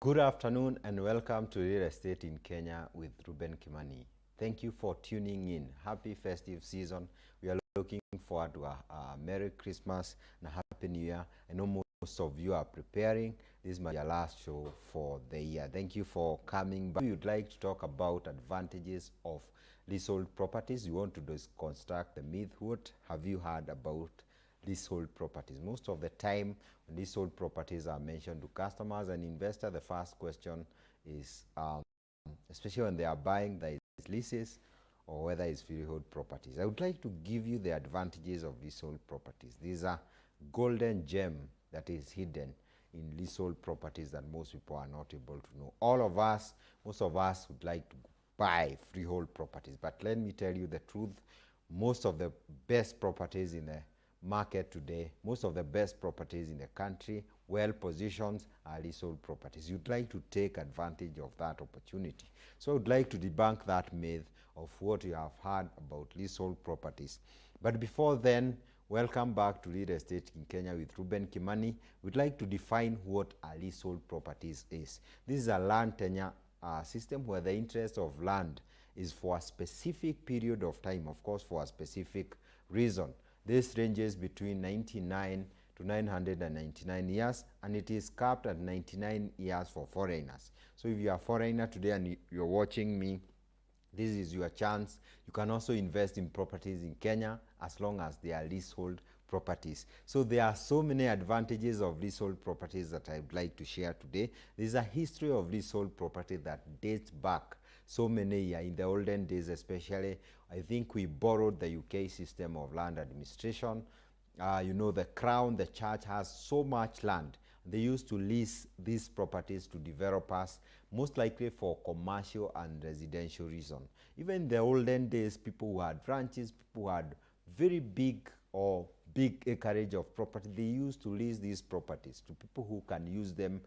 Good afternoon and welcome to Real Estate in Kenya with Reuben Kimani. Thank you for tuning in. Happy festive season. We are looking forward to a Merry Christmas and a Happy New Year. I know most of you are preparing. This is my last show for the year. Thank you for coming back. We would like to talk about advantages of leasehold properties. We want to construct the myth. What have you heard about leasehold properties? Most of the time when leasehold properties are mentioned to customers and investors, the first question is, especially when they are buying, there is leases or whether it's freehold properties. I would like to give you the advantages of leasehold properties. These are golden gem that is hidden in leasehold properties that most people are not able to know. Most of us would like to buy freehold properties, but let me tell you the truth. Most of the best properties in the market today, most of the best properties in the country, well positioned, are leasehold properties. You'd like to take advantage of that opportunity. So I would like to debunk that myth of what you have heard about leasehold properties. But before then, welcome back to Real Estate in Kenya with Reuben Kimani. We'd like to define what a leasehold properties is. This is a land tenure system where the interest of land is for a specific period of time, of course, for a specific reason. This ranges between 99 to 999 years, and it is capped at 99 years for foreigners. So if you are a foreigner today and you're watching me, this is your chance. You can also invest in properties in Kenya as long as they are leasehold properties. So there are so many advantages of leasehold properties that I'd like to share today. There's a history of leasehold property that dates back so many years. In the olden days especially, I think we borrowed the UK system of land administration. You know, the crown, the church has so much land. They used to lease these properties to developers, most likely for commercial and residential reason. Even in the olden days, people who had ranches, people who had very big acreage of property, they used to lease these properties to people who can use them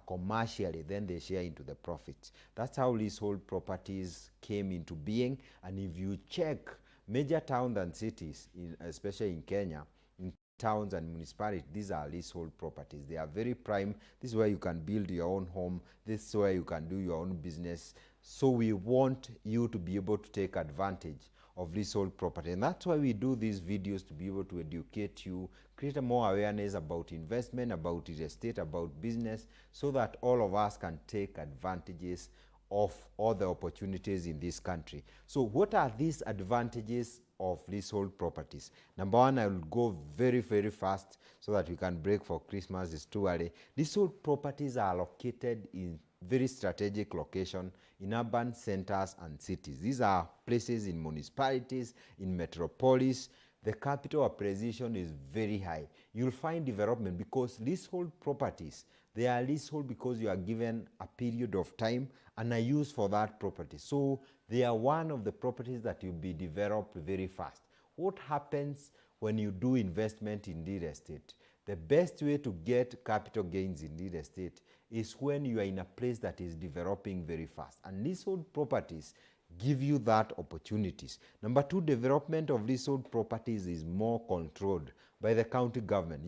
commercially, then they share into the profits. That's how leasehold properties came into being. And if you check major towns and cities, especially in Kenya, in towns and municipalities, these are leasehold properties. They are very prime. This is where you can build your own home. This is where you can do your own business. So we want you to be able to take advantage of leasehold property, and that's why we do these videos, to be able to educate you, create a more awareness about investment, about real estate, about business, so that all of us can take advantages of all the opportunities in this country. So what are these advantages of leasehold properties? Number one, I will go very fast so that we can break for Christmas. It's too early. Leasehold properties are located in very strategic location in urban centers and cities. These are places in municipalities, in metropolis. The capital appreciation is very high. You'll find development because leasehold properties, they are leasehold because you are given a period of time and a use for that property. So they are one of the properties that will be developed very fast. What happens when you do investment in real estate? The best way to get capital gains in real estate is when you are in a place that is developing very fast. And leasehold properties give you that opportunities. Number two, development of leasehold properties is more controlled by the county government.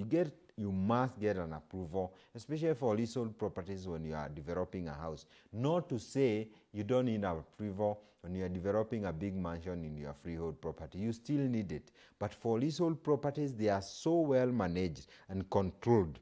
You must get an approval, especially for leasehold properties when you are developing a house. Not to say you don't need an approval when you are developing a big mansion in your freehold property. You still need it. But for leasehold properties, they are so well managed and controlled.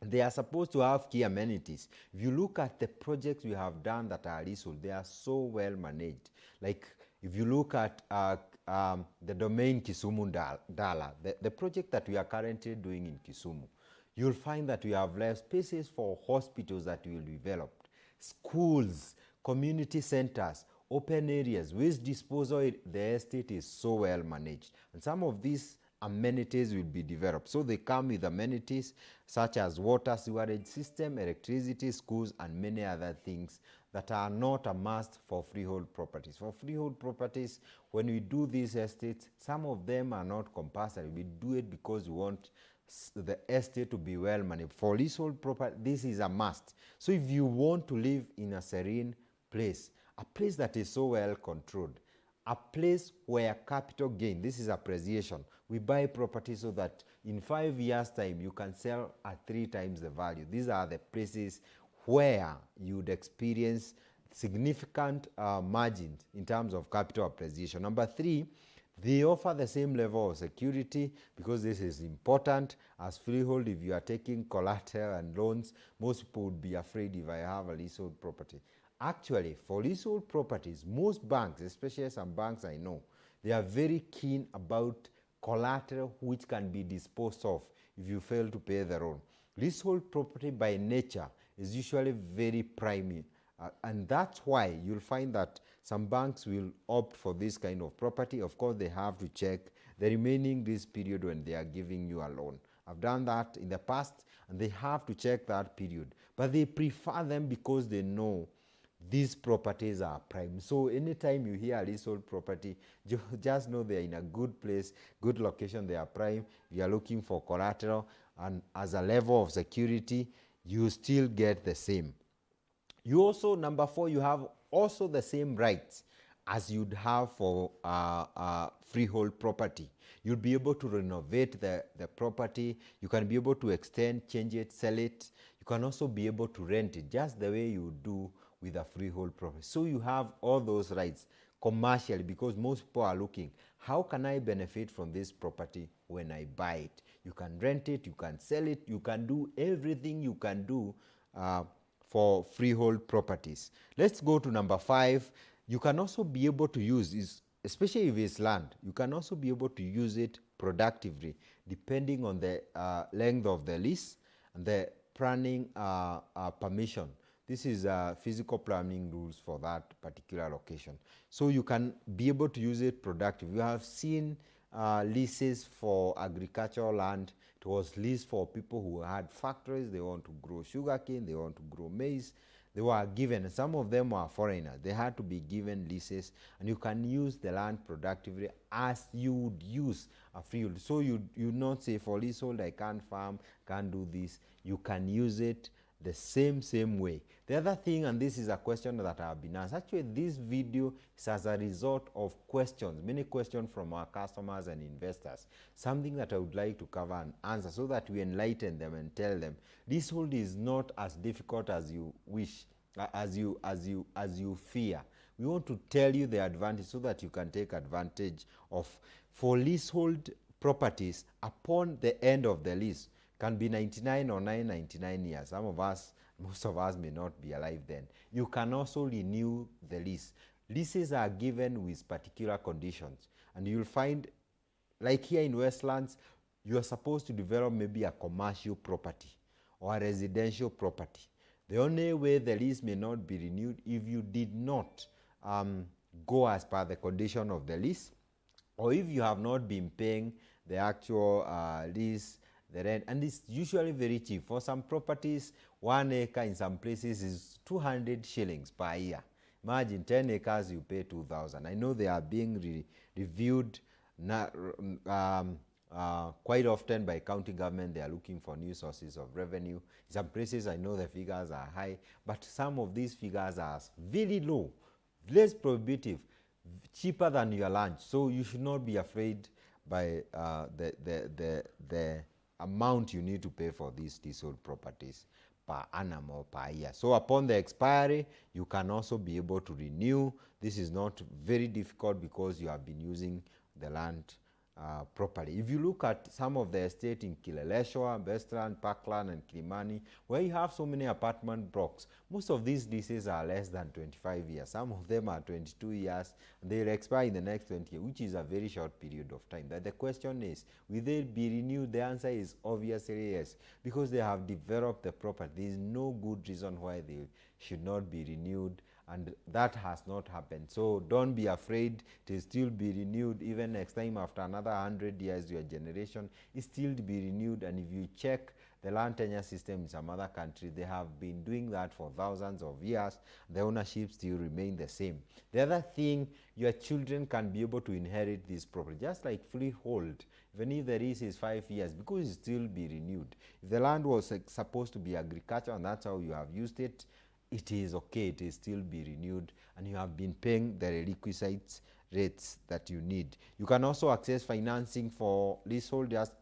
They are supposed to have key amenities. If you look at the projects we have done that are leasehold, they are so well managed. Like if you look at the domain Kisumu-Dala, the project that we are currently doing in Kisumu, you'll find that we have left spaces for hospitals that we will develop, schools, community centers, open areas, waste disposal. The estate is so well managed. And some of these amenities will be developed. So they come with amenities such as water, sewerage system, electricity, schools, and many other things that are not a must for freehold properties. For freehold properties, when we do these estates, some of them are not compulsory. We do it because we want the estate to be well managed. For leasehold property, this is a must. So if you want to live in a serene place, a place that is so well controlled, a place where capital gain, this is appreciation. We buy property so that in 5 years' time, you can sell at 3 times the value. These are the places where you'd experience significant margins in terms of capital appreciation. Number 3, they offer the same level of security, because this is important. As freehold, if you are taking collateral and loans, most people would be afraid if I have a leasehold property. Actually, for leasehold properties, most banks, especially some banks I know, they are very keen about collateral which can be disposed of if you fail to pay the loan. Leasehold property by nature is usually very prime, and that's why you'll find that some banks will opt for this kind of property. Of course, they have to check the remaining lease period when they are giving you a loan. I've done that in the past, and they have to check that period. But they prefer them because they know these properties are prime. So anytime you hear a leasehold property, just know they're in a good place, good location, they are prime. If you are looking for collateral and as a level of security, you still get the same. You also, number 4, you have also the same rights as you'd have for freehold property. You'll be able to renovate the property. You can be able to extend, change it, sell it. You can also be able to rent it, just the way you do with a freehold property. So you have all those rights commercially, because most people are looking, how can I benefit from this property when I buy it? You can rent it, you can sell it, you can do everything you can do for freehold properties. Let's go to number 5. You can also be able to use, especially if it's land, you can also be able to use it productively, depending on the length of the lease and the planning permission. This is physical planning rules for that particular location. So you can be able to use it productive. You have seen leases for agricultural land. It was leased for people who had factories. They want to grow sugarcane, they want to grow maize. They were given, some of them were foreigners. They had to be given leases, and you can use the land productively as you would use a freehold. So you not say, for leasehold I can't farm, can't do this. You can use it the same way. The other thing, and this is a question that I have been asked, actually this video is as a result of questions, many questions from our customers and investors, something that I would like to cover and answer so that we enlighten them and tell them leasehold is not as difficult as you wish, as you fear. We want to tell you the advantage so that you can take advantage of. For leasehold properties, upon the end of the lease, can be 99 or 999 years. Most of us may not be alive then. You can also renew the lease. Leases are given with particular conditions, and you'll find, like here in Westlands, you are supposed to develop maybe a commercial property or a residential property. The only way the lease may not be renewed if you did not go as per the condition of the lease, or if you have not been paying the actual lease, the rent, and it's usually very cheap. For some properties, 1 acre in some places is 200 shillings per year. Imagine 10 acres, you pay 2,000. I know they are being reviewed quite often by county government. They are looking for new sources of revenue. In some places, I know the figures are high, but some of these figures are very low, less prohibitive, cheaper than your lunch. So you should not be afraid by the amount you need to pay for these leasehold properties per annum or per year. So upon the expiry, you can also be able to renew. This is not very difficult because you have been using the land properly. If you look at some of the estate in 𝐀𝐝𝐯, Westland, Parkland, and Kilimani, where you have so many apartment blocks, most of these leases are less than 25 years. Some of them are 22 years, and they'll expire in the next 20 years, which is a very short period of time. But the question is, will they be renewed? The answer is obviously yes, because they have developed the property. There is no good reason why they should not be renewed, and that has not happened. So don't be afraid. It will still be renewed even next time. After another 100 years, your generation is still to be renewed. And if you check the land tenure system in some other countries, they have been doing that for thousands of years. The ownership still remain the same. The other thing, your children can be able to inherit this property, just like freehold. Even if the lease is 5 years, because it still be renewed. If the land was supposed to be agriculture and that's how you have used it, it is okay, it is still be renewed, and you have been paying the requisite rates that you need. You can also access financing for leasehold just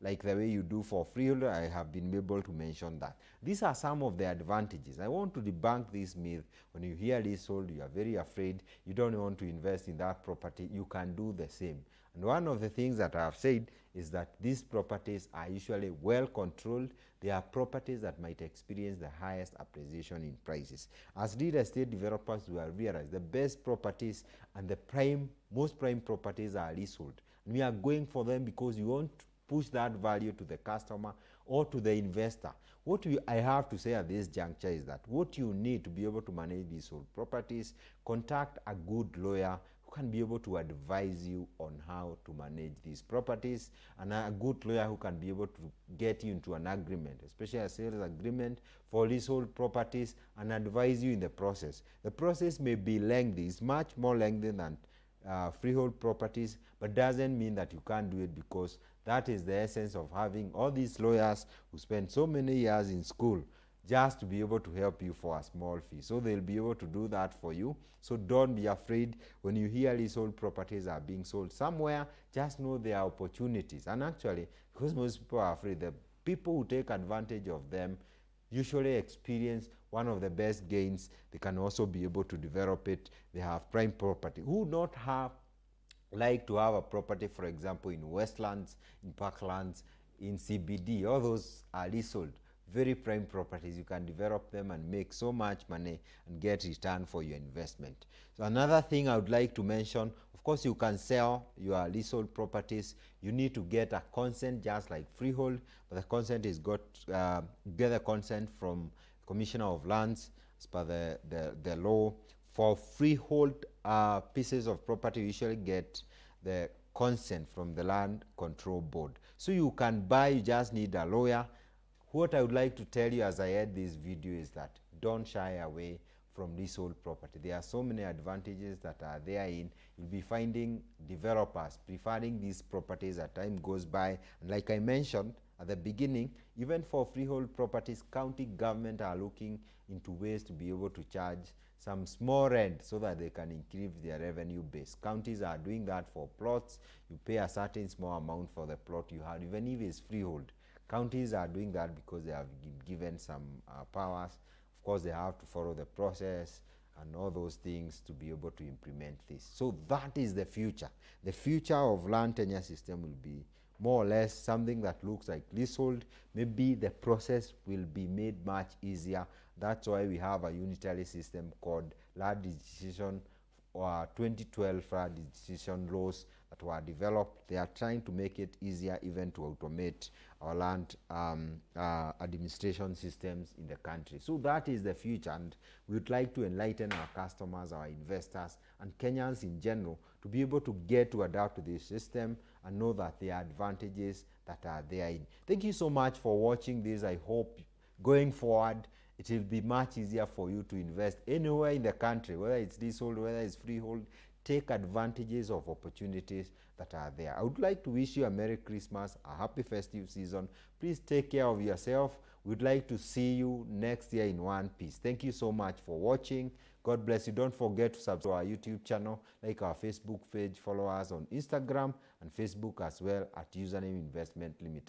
like the way you do for freehold. I have been able to mention that. These are some of the advantages. I want to debunk this myth. When you hear leasehold, you are very afraid, you don't want to invest in that property. You can do the same. And one of the things that I have said is that these properties are usually well controlled. They are properties that might experience the highest appreciation in prices. As real estate developers, we have realized the best properties and the most prime properties are leasehold. And we are going for them because you want to push that value to the customer or to the investor. What I have to say at this juncture is that what you need to be able to manage leasehold properties, contact a good lawyer who can be able to advise you on how to manage these properties, and a good lawyer who can be able to get you into an agreement, especially a sales agreement for leasehold properties, and advise you in the process. The process may be lengthy. It's much more lengthy than freehold properties, but doesn't mean that you can't do it, because that is the essence of having all these lawyers who spend so many years in school just to be able to help you for a small fee. So they'll be able to do that for you. So don't be afraid when you hear leasehold properties are being sold somewhere. Just know there are opportunities. And actually, because most people are afraid, the people who take advantage of them usually experience one of the best gains. They can also be able to develop it. They have prime property. Who not have like to have a property, for example, in Westlands, in Parklands, in CBD? All those are leasehold, very prime properties. You can develop them and make so much money and get return for your investment. So another thing I would like to mention, of course, you can sell your leasehold properties. You need to get a consent just like freehold, but the consent is get a consent from Commissioner of Lands as per the law. For freehold pieces of property, you usually get the consent from the Land Control Board. So you can buy, you just need a lawyer. What I would like to tell you as I end this video is that don't shy away from leasehold property. There are so many advantages that are therein. You'll be finding developers preferring these properties as time goes by. And like I mentioned at the beginning, even for freehold properties, county government are looking into ways to be able to charge some small rent so that they can increase their revenue base. Counties are doing that for plots. You pay a certain small amount for the plot you have, even if it's freehold. Counties are doing that because they have given some powers. Of course, they have to follow the process and all those things to be able to implement this. So that is the future. The future of land tenure system will be more or less something that looks like leasehold. Maybe the process will be made much easier. That's why we have a unitary system called land decision, or 2012 land decision laws that were developed. They are trying to make it easier even to automate our land administration systems in the country. So that is the future, and we would like to enlighten our customers, our investors, and Kenyans in general to be able to get to adapt to this system and know that there are advantages that are there. Thank you so much for watching this. I hope going forward it will be much easier for you to invest anywhere in the country, whether it's leasehold, whether it's freehold. Take advantages of opportunities that are there. I would like to wish you a Merry Christmas, a happy festive season. Please take care of yourself. We'd like to see you next year in one piece. Thank you so much for watching. God bless you. Don't forget to subscribe to our YouTube channel, like our Facebook page, follow us on Instagram and Facebook as well at Username Investment Limited.